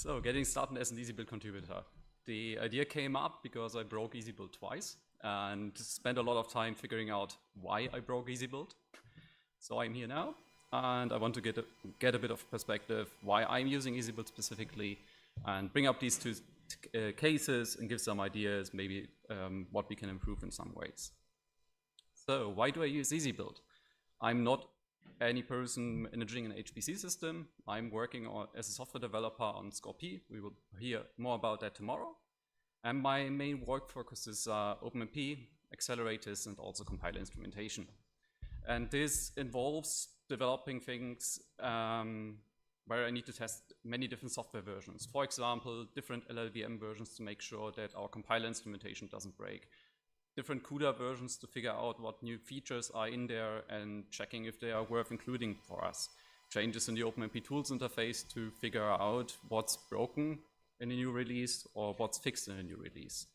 So getting started as an EasyBuild contributor. The idea came up because I broke EasyBuild twice and spent a lot of time figuring out why I broke EasyBuild. So I'm here now, and I want to get a bit of perspective why I'm using EasyBuild specifically, and bring up these two cases and give some ideas, maybe what we can improve in some ways. So why do I use EasyBuild? I'm not any person managing an HPC system. I'm working as a software developer on SCORP. We will hear more about that tomorrow. And my main work focus is OpenMP, accelerators, and also compiler instrumentation. And this involves developing things where I need to test many different software versions. For example, different LLVM versions to make sure that our compiler instrumentation doesn't break. Different CUDA versions to figure out what new features are in there and checking if they are worth including for us. Changes in the OpenMP tools interface to figure out what's broken in a new release or what's fixed in a new release.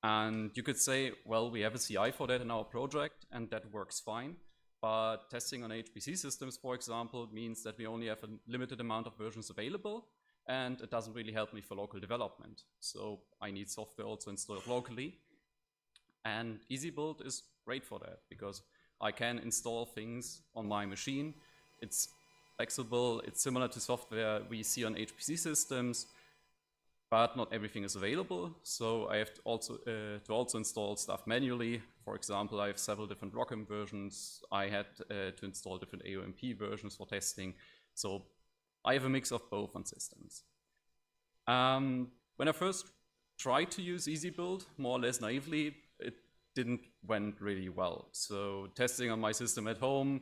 And you could say, well, we have a CI for that in our project and that works fine. But testing on HPC systems, for example, means that we only have a limited amount of versions available, and it doesn't really help me for local development. So I need software also installed locally. And EasyBuild is great for that because I can install things on my machine. It's flexible, it's similar to software we see on HPC systems, but not everything is available. So I have to also install stuff manually. For example, I have several different ROCm versions. I had to install different EUM'25 versions for testing. So I have a mix of both on systems. When I first tried to use EasyBuild, more or less naively, it didn't went really well. So testing on my system at home,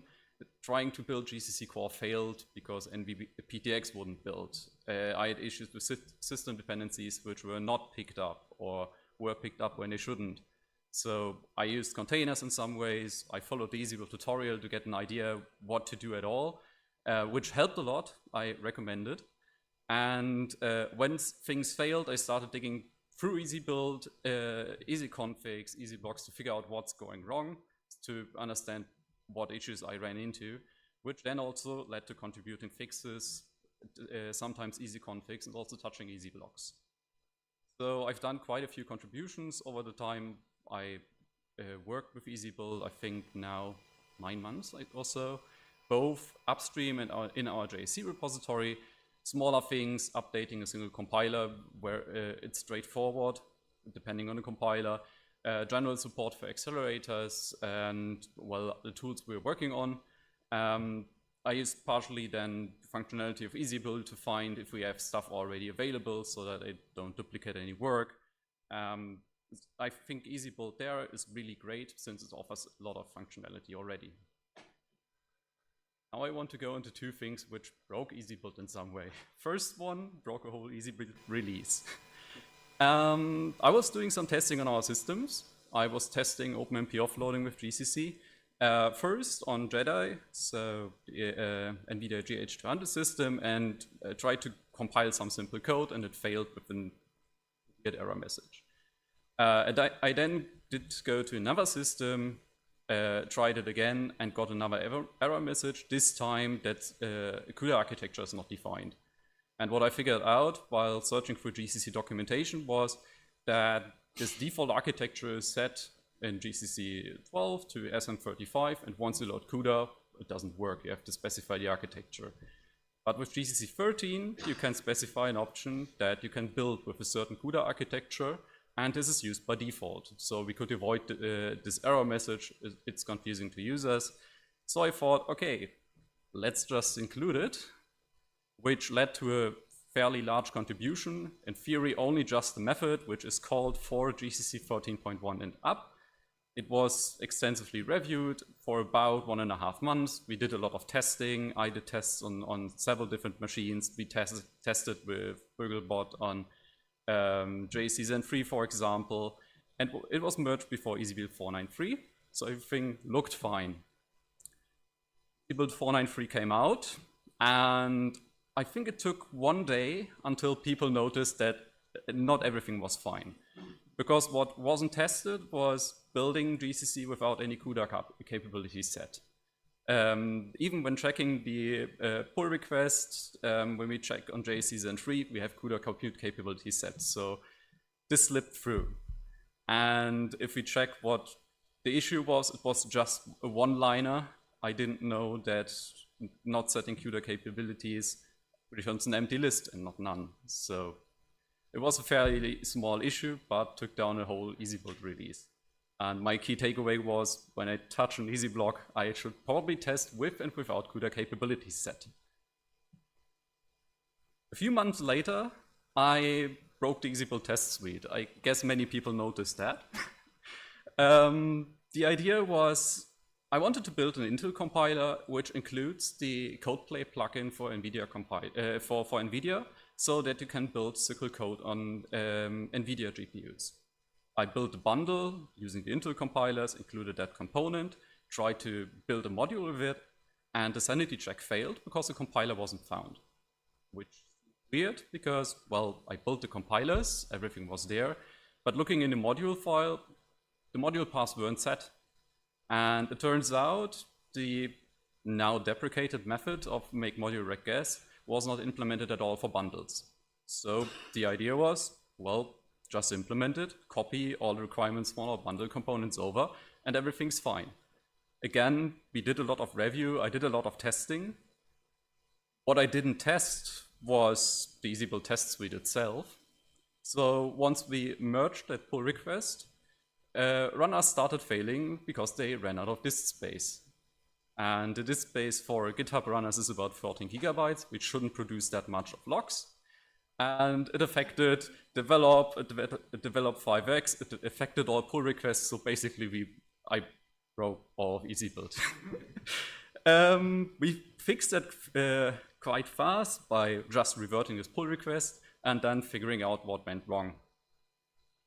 trying to build GCC core failed because PTX wouldn't build. I had issues with system dependencies which were not picked up or were picked up when they shouldn't. So I used containers in some ways. I followed the EasyBuild tutorial to get an idea what to do at all, which helped a lot. I recommend it. And when things failed, I started digging through EasyBuild, EasyConfigs, EasyBlocks to figure out what's going wrong, to understand what issues I ran into, which then also led to contributing fixes, sometimes EasyConfigs, and also touching EasyBlocks. So I've done quite a few contributions over the time I worked with EasyBuild, I think now 9 months or so, both upstream and in our JSC repository. Smaller things, updating a single compiler where it's straightforward, depending on the compiler. General support for accelerators and, well, the tools we're working on. I used partially then the functionality of EasyBuild to find if we have stuff already available so that I don't duplicate any work. I think EasyBuild there is really great since it offers a lot of functionality already. Now I want to go into two things which broke EasyBuild in some way. First one broke a whole EasyBuild release. I was doing some testing on our systems. I was testing OpenMP offloading with GCC. First on Jedi, so the NVIDIA GH200 system, and tried to compile some simple code, and it failed with a weird error message. And I then did go to another system, tried it again, and got another error message, this time that CUDA architecture is not defined. And what I figured out while searching through GCC documentation was that this default architecture is set in GCC 12 to SM35, and once you load CUDA, it doesn't work. You have to specify the architecture. But with GCC 13, you can specify an option that you can build with a certain CUDA architecture, and this is used by default. So we could avoid this error message. It's confusing to users. So I thought, okay, let's just include it, which led to a fairly large contribution. In theory, only just the method, which is called for GCC 13.1 and up. It was extensively reviewed for about 1.5 months. We did a lot of testing. I did tests on several different machines. We tested with BurgleBot on JSC Zen 3, for example, and it was merged before EasyBuild 4.9.3, so everything looked fine. EasyBuild 4.9.3 came out, and I think it took one day until people noticed that not everything was fine. Because what wasn't tested was building GCC without any CUDA capability set. Even when checking the pull request, when we check on JC Zen 3, we have CUDA compute capability set. So this slipped through. And if we check what the issue was, it was just a one-liner. I didn't know that not setting CUDA capabilities returns an empty list and not none. So it was a fairly small issue, but took down a whole EasyBuild release. And my key takeaway was, when I touch an EasyBlock, I should probably test with and without CUDA capabilities set. A few months later, I broke the EasyBuild test suite. I guess many people noticed that. The idea was, I wanted to build an Intel compiler which includes the CodePlay plugin for NVIDIA for NVIDIA, so that you can build SQL code on NVIDIA GPUs. I built a bundle using the Intel compilers, included that component, tried to build a module with it, and the sanity check failed because the compiler wasn't found. Which is weird because, well, I built the compilers, everything was there, but looking in the module file, the module paths weren't set. And it turns out the now deprecated method of make module rec guess was not implemented at all for bundles. So the idea was, well, just implement it, copy all the requirements for our bundle components over, and everything's fine. Again, we did a lot of review, I did a lot of testing. What I didn't test was the EasyBuild test suite itself. So once we merged that pull request, runners started failing because they ran out of disk space. And the disk space for GitHub runners is about 14 gigabytes, which shouldn't produce that much of logs. And it affected develop 5x, it affected all pull requests, so basically I broke all of EasyBuild. We fixed that quite fast by just reverting this pull request and then figuring out what went wrong.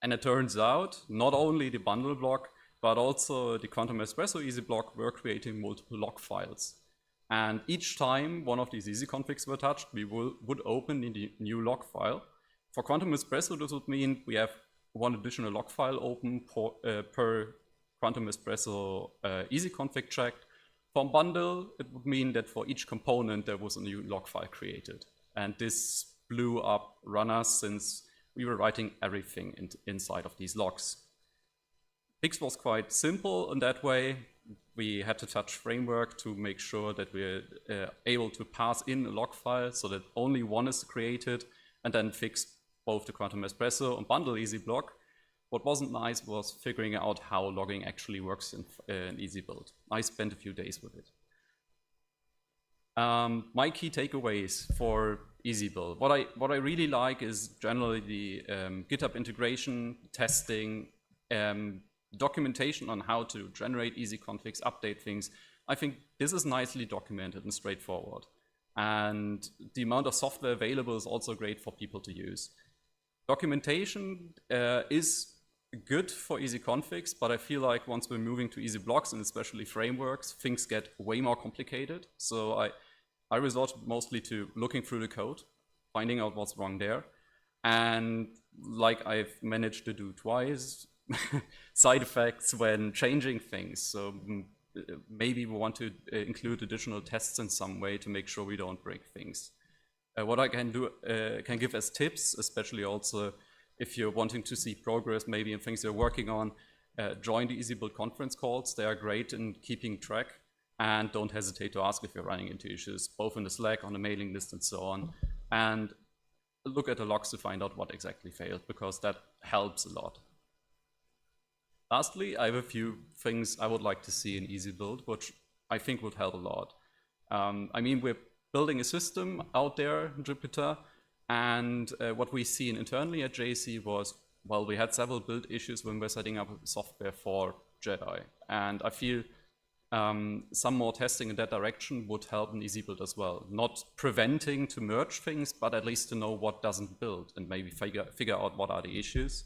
And it turns out, not only the bundle block, but also the Quantum Espresso EasyBlock were creating multiple log files. And each time one of these easy configs were touched, we would open the new log file. For Quantum Espresso, this would mean we have one additional log file open per Quantum Espresso easy config checked. For bundle, it would mean that for each component there was a new log file created. And this blew up runners since we were writing everything inside of these logs. Fix was quite simple in that way. We had to touch framework to make sure that we're able to pass in a log file so that only one is created, and then fix both the Quantum Espresso and bundle EasyBlock. What wasn't nice was figuring out how logging actually works in EasyBuild. I spent a few days with it. My key takeaways for EasyBuild. What I really like is generally the GitHub integration, testing, documentation on how to generate easy configs, update things. I think this is nicely documented and straightforward. And the amount of software available is also great for people to use. Documentation is good for easy configs, but I feel like once we're moving to easy blocks and especially frameworks, things get way more complicated. So I resort mostly to looking through the code, finding out what's wrong there. And like I've managed to do twice, side effects when changing things. So maybe we want to include additional tests in some way to make sure we don't break things. What I can do, can give as tips, especially also if you're wanting to see progress maybe in things you're working on, join the EasyBuild conference calls. They are great in keeping track, and don't hesitate to ask if you're running into issues, both in the Slack, on the mailing list and so on. And look at the logs to find out what exactly failed, because that helps a lot. Lastly, I have a few things I would like to see in EasyBuild, which I think would help a lot. I mean, we're building a system out there in Jupyter, and what we see internally at JC was, well, we had several build issues when we're setting up software for Jedi. And I feel some more testing in that direction would help in EasyBuild as well. Not preventing to merge things, but at least to know what doesn't build and maybe figure out what are the issues.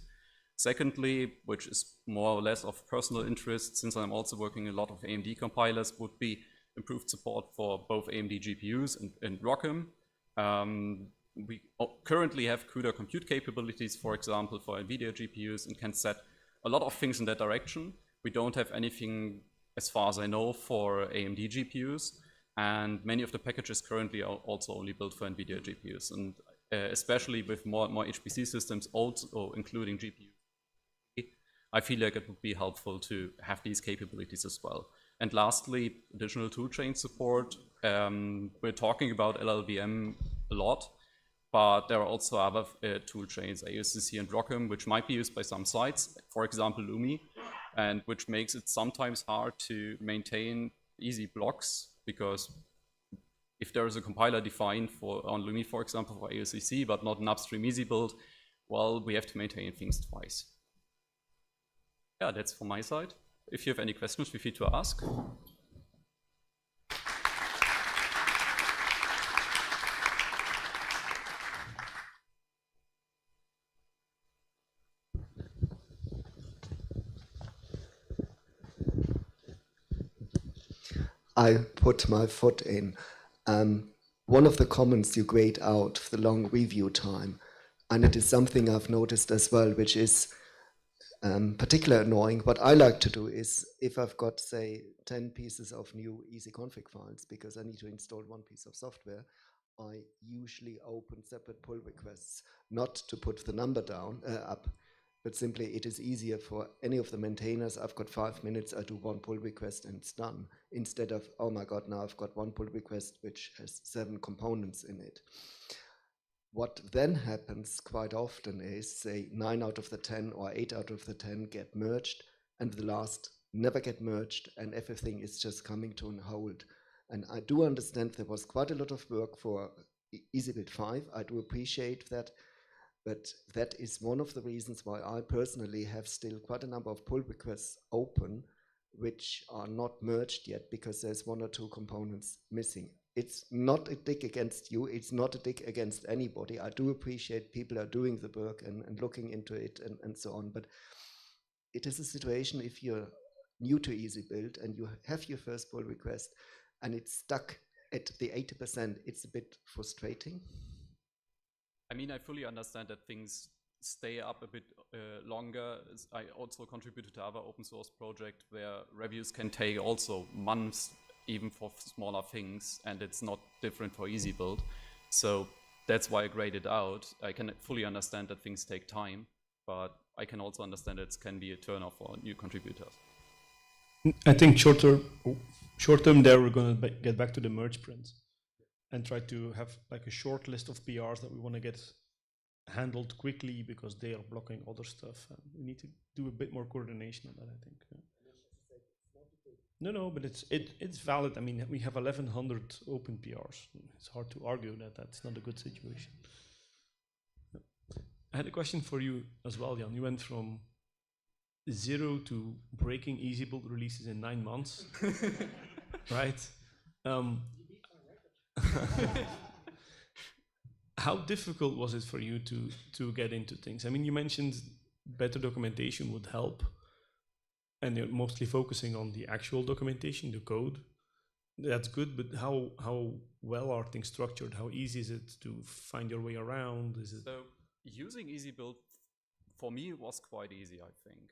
Secondly, which is more or less of personal interest, since I'm also working a lot of AMD compilers, would be improved support for both AMD GPUs and ROCm. We currently have CUDA compute capabilities, for example, for NVIDIA GPUs, and can set a lot of things in that direction. We don't have anything as far as I know, for AMD GPUs, and many of the packages currently are also only built for NVIDIA GPUs, and especially with more and more HPC systems, also including GPUs, I feel like it would be helpful to have these capabilities as well. And lastly, additional toolchain support. We're talking about LLVM a lot, but there are also other toolchains, AUCC and ROCm, which might be used by some sites, for example, Lumi, and which makes it sometimes hard to maintain easy blocks, because if there is a compiler defined on Lumi, for example, for AUCC, but not an upstream EasyBuild, well, we have to maintain things twice. Yeah, that's from my side. If you have any questions, feel free to ask. I put my foot in. One of the comments you grayed out, the long review time, and it is something I've noticed as well, which is particularly annoying. What I like to do is, if I've got, say, 10 pieces of new EasyConfig files, because I need to install one piece of software, I usually open separate pull requests, not to put the number down up, but simply it is easier for any of the maintainers. I've got 5 minutes, I do one pull request and it's done, instead of, oh my God, now I've got one pull request which has 7 components in it. What then happens quite often is, say, 9 out of the 10 or 8 out of the 10 get merged, and the last never get merged, and everything is just coming to a hold. And I do understand there was quite a lot of work for EasyBuild'25. I do appreciate that. But that is one of the reasons why I personally have still quite a number of pull requests open, which are not merged yet because there's 1 or 2 components missing. It's not a dig against you. It's not a dig against anybody. I do appreciate people are doing the work and looking into it and so on. But it is a situation, if you're new to EasyBuild and you have your first pull request and it's stuck at the 80%, it's a bit frustrating. I mean, I fully understand that things stay up a bit longer. I also contributed to other open source projects where reviews can take also months, even for smaller things, and it's not different for EasyBuild. So that's why I graded out. I can fully understand that things take time, but I can also understand that it can be a turnoff for new contributors. I think short term there, we're going to get back to the merge print and try to have like a short list of PRs that we want to get handled quickly because they are blocking other stuff. And we need to do a bit more coordination on that, I think. Yeah. No, but it's valid. I mean, we have 1,100 open PRs. It's hard to argue that that's not a good situation. Yeah. I had a question for you as well, Jan. You went from 0 to breaking EasyBuild releases in 9 months, right? How difficult was it for you to get into things? I mean, you mentioned better documentation would help, and you're mostly focusing on the actual documentation, the code. That's good, but how well are things structured? How easy is it to find your way around? Is it? So using EasyBuild for me was quite easy, I think.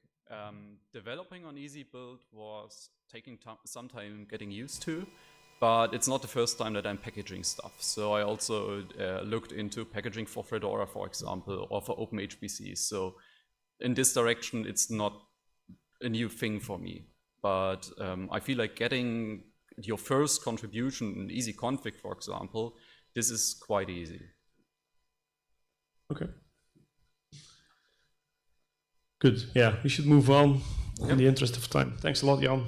Developing on EasyBuild was taking some time getting used to, but it's not the first time that I'm packaging stuff. So I also looked into packaging for Fedora, for example, or for OpenHPC. So in this direction, it's not a new thing for me. But I feel like getting your first contribution in EasyConfig, for example, this is quite easy. Okay. Good. Yeah, we should move on in the interest of time. Thanks a lot, Jan.